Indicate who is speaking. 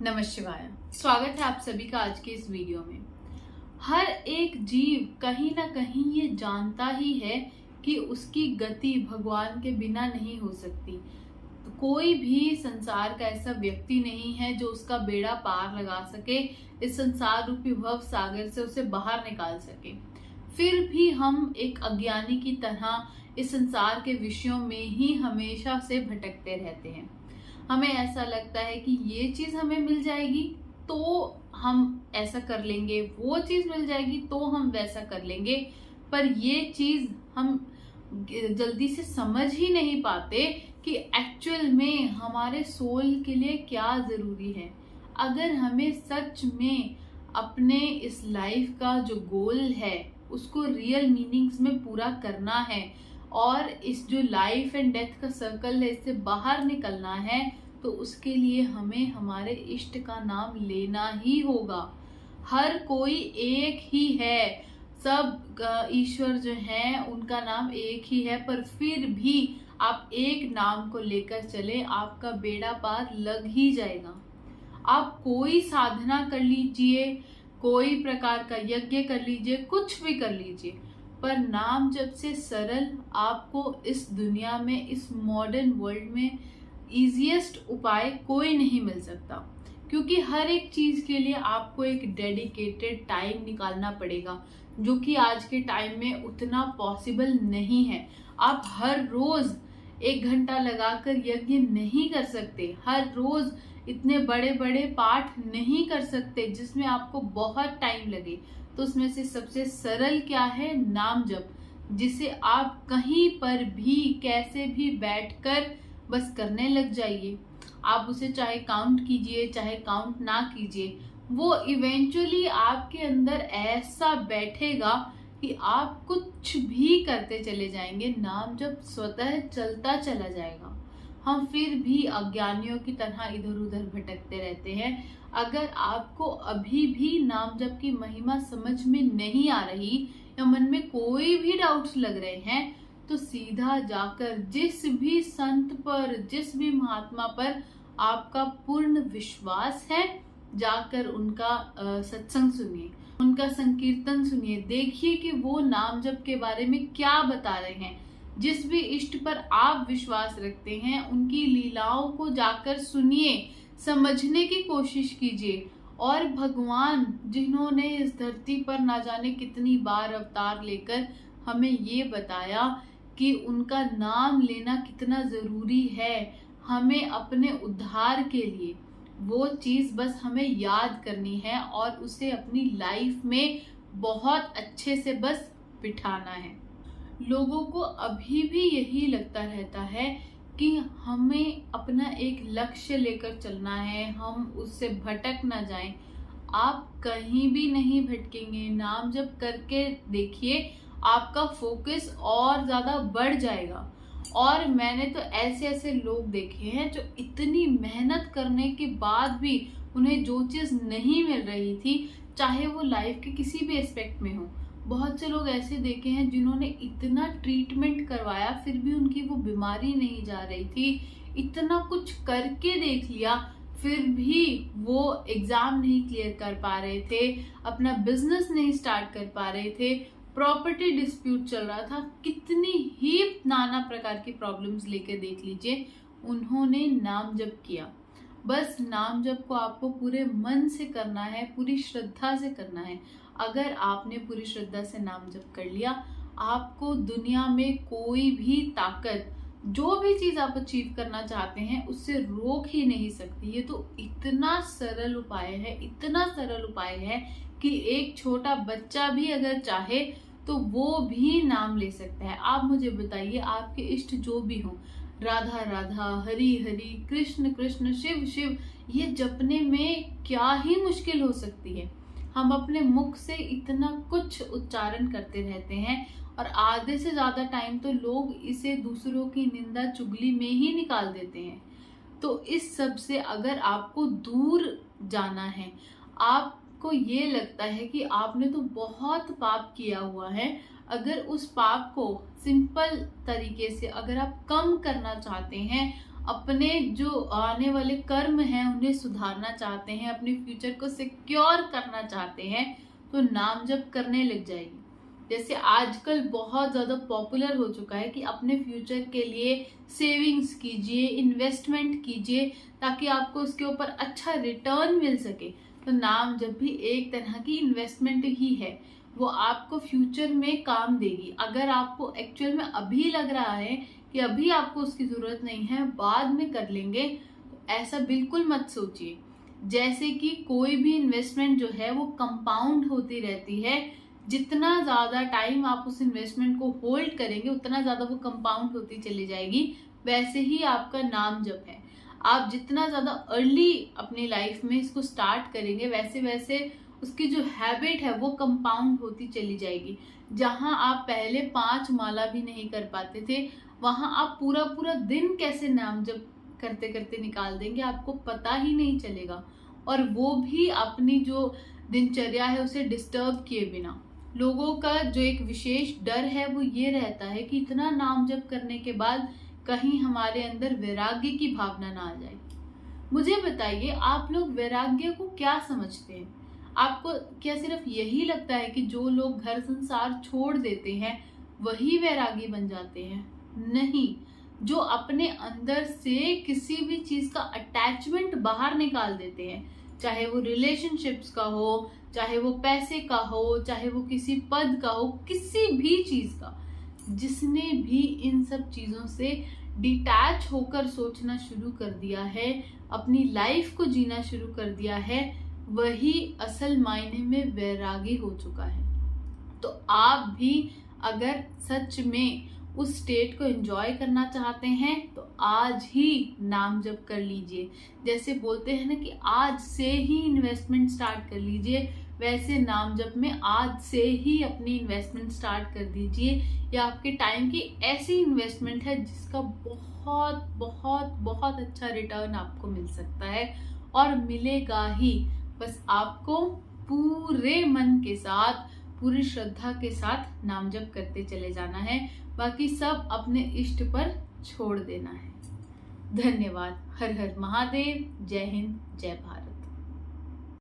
Speaker 1: नमः शिवाय। स्वागत है आप सभी का आज के इस वीडियो में। हर एक जीव कहीं ना कहीं ये जानता ही है कि उसकी गति भगवान के बिना नहीं हो सकती। तो कोई भी संसार का ऐसा व्यक्ति नहीं है जो उसका बेड़ा पार लगा सके, इस संसार रूपी भव सागर से उसे बाहर निकाल सके। फिर भी हम एक अज्ञानी की तरह इस संसार के विषयों में ही हमेशा से भटकते रहते हैं। हमें ऐसा लगता है कि ये चीज हमें मिल जाएगी तो हम ऐसा कर लेंगे, वो चीज मिल जाएगी तो हम वैसा कर लेंगे, पर ये चीज हम जल्दी से समझ ही नहीं पाते कि एक्चुअल में हमारे सोल के लिए क्या जरूरी है। अगर हमें सच में अपने इस लाइफ का जो गोल है उसको रियल मीनिंग्स में पूरा करना है और इस जो लाइफ एंड डेथ का सर्कल है इससे बाहर निकलना है, तो उसके लिए हमें हमारे इष्ट का नाम लेना ही होगा। हर कोई एक ही है, सब ईश्वर जो हैं उनका नाम एक ही है, पर फिर भी आप एक नाम को लेकर चले, आपका बेड़ा पार लग ही जाएगा। आप कोई साधना कर लीजिए, कोई प्रकार का यज्ञ कर लीजिए, कुछ भी कर लीजिए, पर नाम जब से सरल आपको इस दुनिया में, इस मॉडर्न वर्ल्ड में इजीएस्ट उपाय कोई नहीं मिल सकता। क्योंकि हर एक चीज के लिए आपको एक डेडिकेटेड टाइम निकालना पड़ेगा, जो कि आज के टाइम में उतना पॉसिबल नहीं है। आप हर रोज 1 घंटा लगाकर यज्ञ नहीं कर सकते, हर रोज इतने बड़े बड़े पाठ नहीं कर सकते जिसमें आपको बहुत टाइम लगे। तो उसमें से सबसे सरल क्या है? नाम जप, जिसे आप कहीं पर भी कैसे भी बैठकर बस करने लग जाइए। आप उसे चाहे काउंट कीजिए चाहे काउंट ना कीजिए, वो इवेंचुअली आपके अंदर ऐसा बैठेगा कि आप कुछ भी करते चले जाएंगे, नाम जब स्वतः चलता चला जाएगा। हम फिर भी अज्ञानियों की तरह इधर उधर भटकते रहते हैं। अगर आपको अभी भी नाम जप की महिमा समझ में नहीं आ रही या मन में कोई भी डाउट्स लग रहे हैं, तो सीधा जाकर जिस भी संत पर, जिस भी महात्मा पर आपका पूर्ण विश्वास है, जाकर उनका सत्संग सुनिए, उनका संकीर्तन सुनिए, देखिए कि वो नाम जप के बारे में क्या बता रहे हैं। जिस भी इष्ट पर आप विश्वास रखते हैं उनकी लीलाओं को जाकर सुनिए, समझने की कोशिश कीजिए। और भगवान जिन्होंने इस धरती पर ना जाने कितनी बार अवतार लेकर हमें ये बताया कि उनका नाम लेना कितना जरूरी है हमें अपने उद्धार के लिए, वो चीज बस हमें याद करनी है और उसे अपनी लाइफ में बहुत अच्छे से बस बिठाना है। लोगों को अभी भी यही लगता रहता है कि हमें अपना एक लक्ष्य लेकर चलना है, हम उससे भटक ना जाएं। आप कहीं भी नहीं भटकेंगे। नाम जप करके देखिए, आपका फोकस और ज्यादा बढ़ जाएगा। और मैंने तो ऐसे ऐसे लोग देखे हैं जो इतनी मेहनत करने के बाद भी उन्हें जो चीज नहीं मिल रही थी, चाहे वो लाइफ के किसी भी एस्पेक्ट में हो। बहुत से लोग ऐसे देखे हैं जिन्होंने इतना ट्रीटमेंट करवाया फिर भी उनकी वो बीमारी नहीं जा रही थी, इतना कुछ करके देख लिया फिर भी वो एग्जाम नहीं क्लियर कर पा रहे थे, अपना बिजनेस नहीं स्टार्ट कर पा रहे थे, प्रॉपर्टी डिस्प्यूट चल रहा था, कितनी ही नाना प्रकार की प्रॉब्लम्स लेके देख लीजिए, उन्होंने नाम जप किया। बस नाम जप को आपको पूरे मन से करना है, पूरी श्रद्धा से करना है। अगर आपने पूरी श्रद्धा से नाम जप कर लिया, आपको दुनिया में कोई भी ताकत, जो भी चीज आप अचीव करना चाहते हैं, उससे रोक ही नहीं सकती। ये तो इतना सरल उपाय है, इतना सरल उपाय है कि एक छोटा बच्चा भी अगर चाहे तो वो भी नाम ले सकता है। आप मुझे बताइए, आपके इष्ट जो भी हो, राधा राधा, हरि हरि, कृष्ण कृष्ण, शिव शिव, ये जपने में क्या ही मुश्किल हो सकती है। हम अपने मुख से इतना कुछ उच्चारण करते रहते हैं और आधे से ज्यादा टाइम तो लोग इसे दूसरों की निंदा चुगली में ही निकाल देते हैं। तो इस सब से अगर आपको दूर जाना है, आपको ये लगता है कि आपने तो बहुत पाप किया हुआ है, अगर उस पाप को सिंपल तरीके से अगर आप कम करना चाहते हैं, अपने जो आने वाले कर्म हैं उन्हें सुधारना चाहते हैं, अपने फ्यूचर को सिक्योर करना चाहते हैं, तो नाम जप करने लग जाइए। जैसे आजकल बहुत ज़्यादा पॉपुलर हो चुका है कि अपने फ्यूचर के लिए सेविंग्स कीजिए, इन्वेस्टमेंट कीजिए, ताकि आपको उसके ऊपर अच्छा रिटर्न मिल सके। तो नाम जब भी एक तरह की इन्वेस्टमेंट ही है, वो आपको फ्यूचर में काम देगी। अगर आपको एक्चुअल में अभी लग रहा है कि अभी आपको उसकी ज़रूरत नहीं है, बाद में कर लेंगे, तो ऐसा बिल्कुल मत सोचिए। जैसे कि कोई भी इन्वेस्टमेंट जो है वो कंपाउंड होती रहती है, जितना ज़्यादा टाइम आप उस इन्वेस्टमेंट को होल्ड करेंगे उतना ज़्यादा वो कंपाउंड होती चली जाएगी। वैसे ही आपका नाम जप है, आप जितना ज़्यादा अर्ली अपनी लाइफ में इसको स्टार्ट करेंगे, वैसे वैसे उसकी जो हैबिट है वो कंपाउंड होती चली जाएगी। जहां आप पहले 5 माला भी नहीं कर पाते थे, वहां आप पूरा पूरा दिन कैसे नाम जप करते करते निकाल देंगे, आपको पता ही नहीं चलेगा। और वो भी अपनी जो दिनचर्या है उसे डिस्टर्ब किए बिना। लोगों का जो एक विशेष डर है वो ये रहता है कि इतना नाम जप करने के बाद कहीं हमारे अंदर वैराग्य की भावना ना आ जाए। मुझे बताइए, आप लोग वैराग्य को क्या समझते हैं? आपको क्या सिर्फ यही लगता है कि जो लोग घर संसार छोड़ देते हैं वही वैरागी बन जाते हैं? नहीं, जो अपने अंदर से किसी भी चीज का अटैचमेंट बाहर निकाल देते हैं, चाहे वो रिलेशनशिप्स का हो, चाहे वो पैसे का हो, चाहे वो किसी पद का हो, किसी भी चीज का, जिसने भी इन सब चीजों से डिटैच होकर सोचना शुरू कर दिया है, अपनी लाइफ को जीना शुरू कर दिया है, वही असल मायने में वैरागी हो चुका है। तो आप भी अगर सच में उस स्टेट को एंजॉय करना चाहते हैं तो आज ही नाम जप कर लीजिए। जैसे बोलते हैं ना कि आज से ही इन्वेस्टमेंट स्टार्ट कर लीजिए, वैसे नाम जप में आज से ही अपनी इन्वेस्टमेंट स्टार्ट कर दीजिए। या आपके टाइम की ऐसी इन्वेस्टमेंट है जिसका बहुत बहुत बहुत अच्छा रिटर्न आपको मिल सकता है, और मिलेगा ही। बस आपको पूरे मन के साथ, पूरी श्रद्धा के साथ नाम जप करते चले जाना है, बाकी सब अपने इष्ट पर छोड़ देना है। धन्यवाद। हर हर महादेव। जय हिंद, जय भारत।